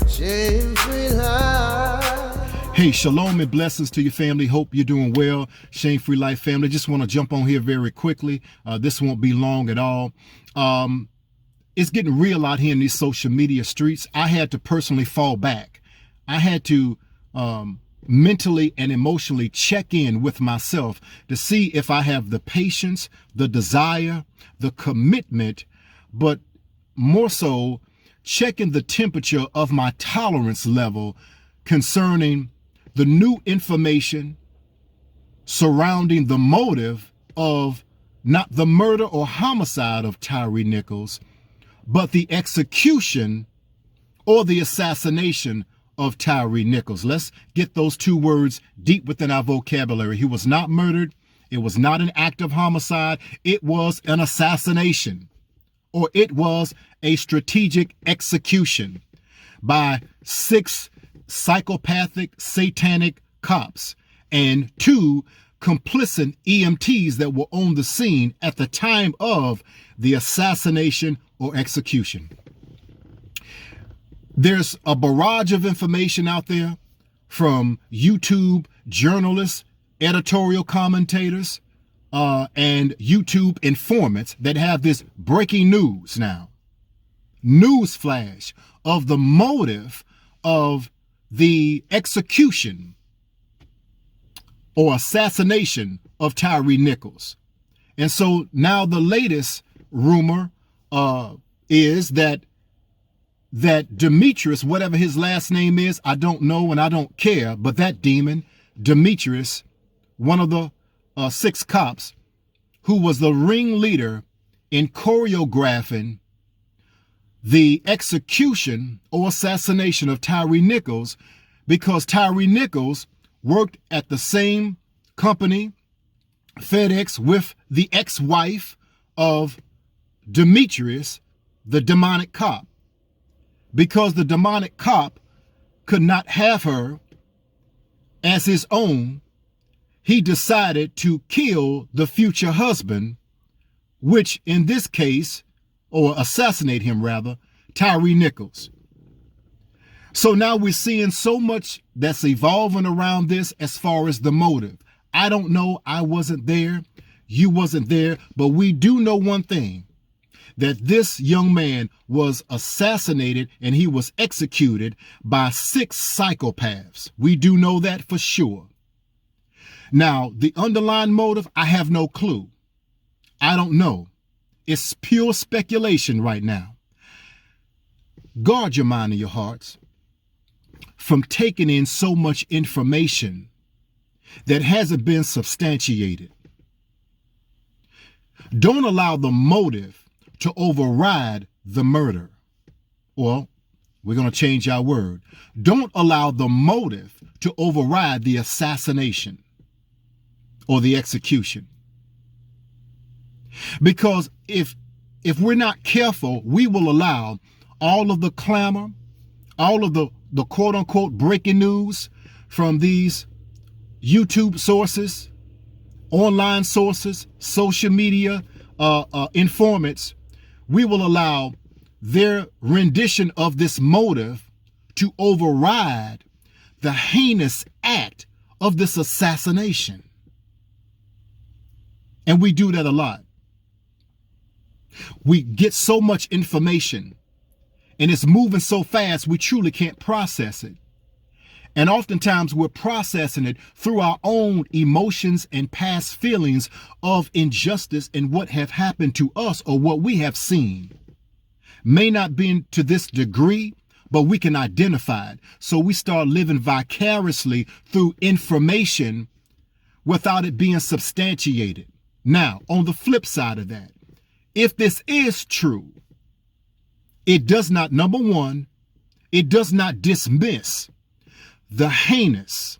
Shame-free life. Hey, shalom and blessings to your family. Hope you're doing well. Shame-free life family. Just want to jump on here very quickly. This won't be long at all. It's getting real out here in these social media streets. I had to personally fall back. I had to mentally and emotionally check in with myself to see if I have the patience, the desire, the commitment, but more so checking the temperature of my tolerance level concerning the new information surrounding the motive of not the murder or homicide of Tyre Nichols, but the execution or the assassination of Tyre Nichols. Let's get those two words deep within our vocabulary. He was not murdered. It was not an act of homicide. It was an assassination, or it was a strategic execution by 6 psychopathic, satanic cops and 2 complicit EMTs that were on the scene at the time of the assassination or execution. There's a barrage of information out there from YouTube journalists, editorial commentators, and YouTube informants that have this breaking news now. News flash of the motive of the execution or assassination of Tyre Nichols. And so now the latest rumor is that Demetrius, whatever his last name is, I don't know and I don't care, but that demon, Demetrius, one of the 6 cops who was the ringleader in choreographing the execution or assassination of Tyre Nichols, because Tyre Nichols worked at the same company, FedEx, with the ex-wife of Demetrius, the demonic cop. Because the demonic cop could not have her as his own, he decided to kill the future husband, which in this case, or assassinate him rather, Tyre Nichols. So now we're seeing so much that's evolving around this as far as the motive. I don't know. I wasn't there. You wasn't there. But we do know one thing, that this young man was assassinated and he was executed by 6 psychopaths. We do know that for sure. Now, the underlying motive, I have no clue. I don't know. It's pure speculation right now. Guard your mind and your hearts from taking in so much information that hasn't been substantiated. Don't allow the motive to override the murder. Well, we're going to change our word. Don't allow the motive to override the assassination or the execution. Because if we're not careful, we will allow all of the clamor, all of the quote unquote breaking news from these YouTube sources, online sources, social media informants. We will allow their rendition of this motive to override the heinous act of this assassination. And we do that a lot. We get so much information and it's moving so fast, we truly can't process it. And oftentimes we're processing it through our own emotions and past feelings of injustice and what have happened to us or what we have seen. May not be to this degree, but we can identify it. So we start living vicariously through information without it being substantiated. Now, on the flip side of that, if this is true, it does not, number one, it does not dismiss the heinous,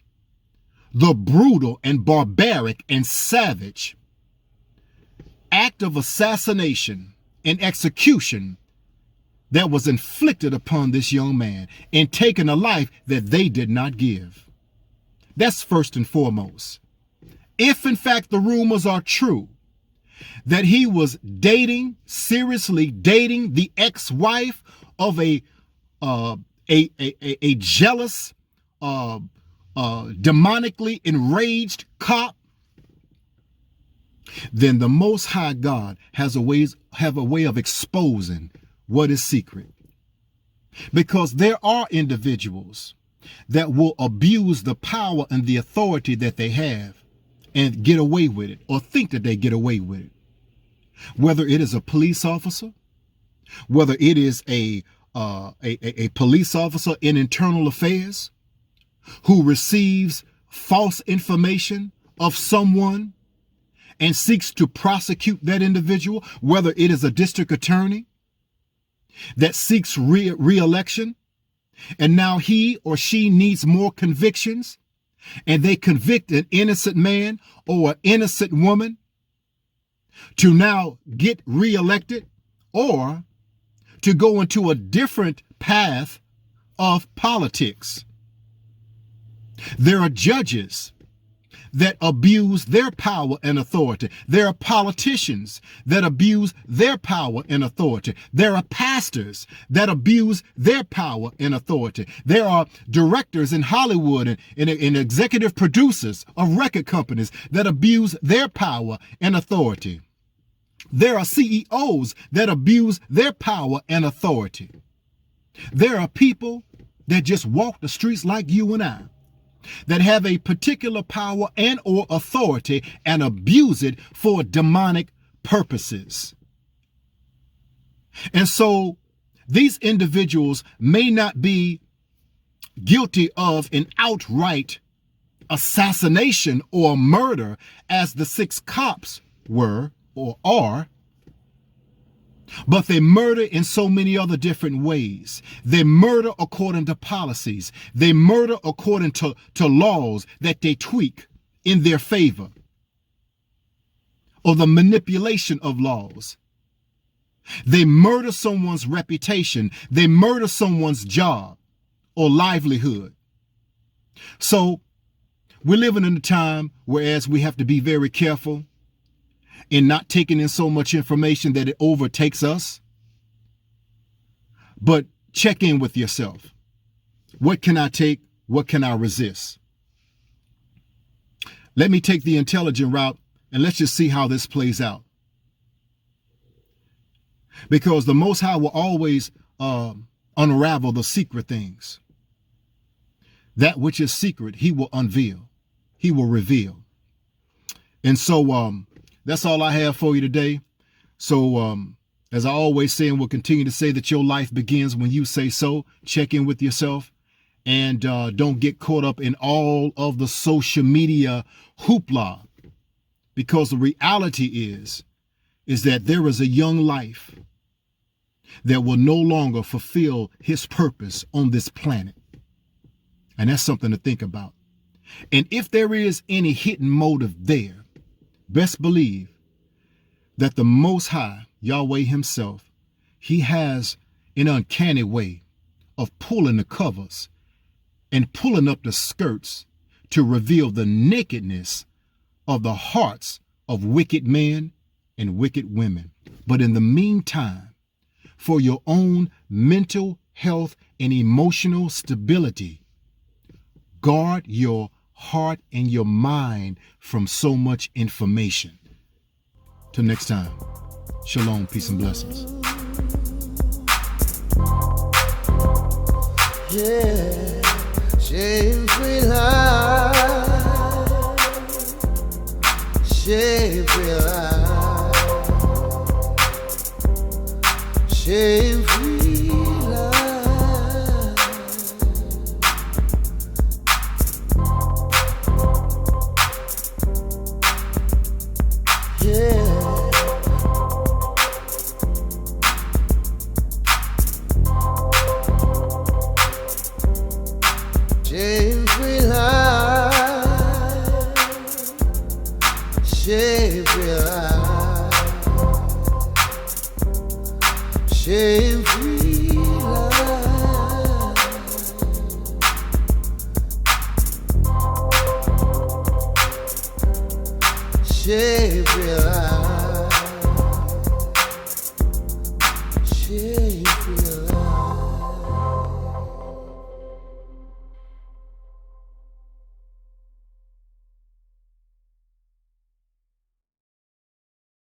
the brutal and barbaric and savage act of assassination and execution that was inflicted upon this young man and taking a life that they did not give. That's first and foremost. If in fact the rumors are true that he was seriously dating the ex-wife of a a jealous, demonically enraged cop, then the Most High God have a way of exposing what is secret. Because there are individuals that will abuse the power and the authority that they have and get away with it, or think that they get away with it. Whether it is a police officer, whether it is a police officer in internal affairs who receives false information of someone and seeks to prosecute that individual, whether it is a district attorney that seeks re-election, and now he or she needs more convictions, and they convict an innocent man or an innocent woman to now get re-elected or to go into a different path of politics. There are judges that abuse their power and authority. There are politicians that abuse their power and authority. There are pastors that abuse their power and authority. There are directors in Hollywood and executive producers of record companies that abuse their power and authority. There are CEOs that abuse their power and authority. There are people that just walk the streets like you and I, that have a particular power and or authority and abuse it for demonic purposes. And so these individuals may not be guilty of an outright assassination or murder as the 6 cops were or are, but they murder in so many other different ways. They murder according to policies. They murder according to laws that they tweak in their favor, or the manipulation of laws. They murder someone's reputation. They murder someone's job or livelihood. So we're living in a time whereas we have to be very careful in not taking in so much information that it overtakes us. But check in with yourself. What can I take? What can I resist? Let me take the intelligent route and let's just see how this plays out. Because the Most High will always unravel the secret things. That which is secret, he will unveil. He will reveal. And so that's all I have for you today. So as I always say, and will continue to say, that your life begins when you say so. Check in with yourself and don't get caught up in all of the social media hoopla, because the reality is that there is a young life that will no longer fulfill his purpose on this planet. And that's something to think about. And if there is any hidden motive there, best believe that the Most High, Yahweh himself, he has an uncanny way of pulling the covers and pulling up the skirts to reveal the nakedness of the hearts of wicked men and wicked women. But in the meantime, for your own mental health and emotional stability, guard your heart and your mind from so much information. Till next time, shalom, peace and blessings. Yeah, shame-free life, shame-free life, shame-free life. Yeah. Shame-free life, shame-free life, shame-free life, shame-free life, shame-free life.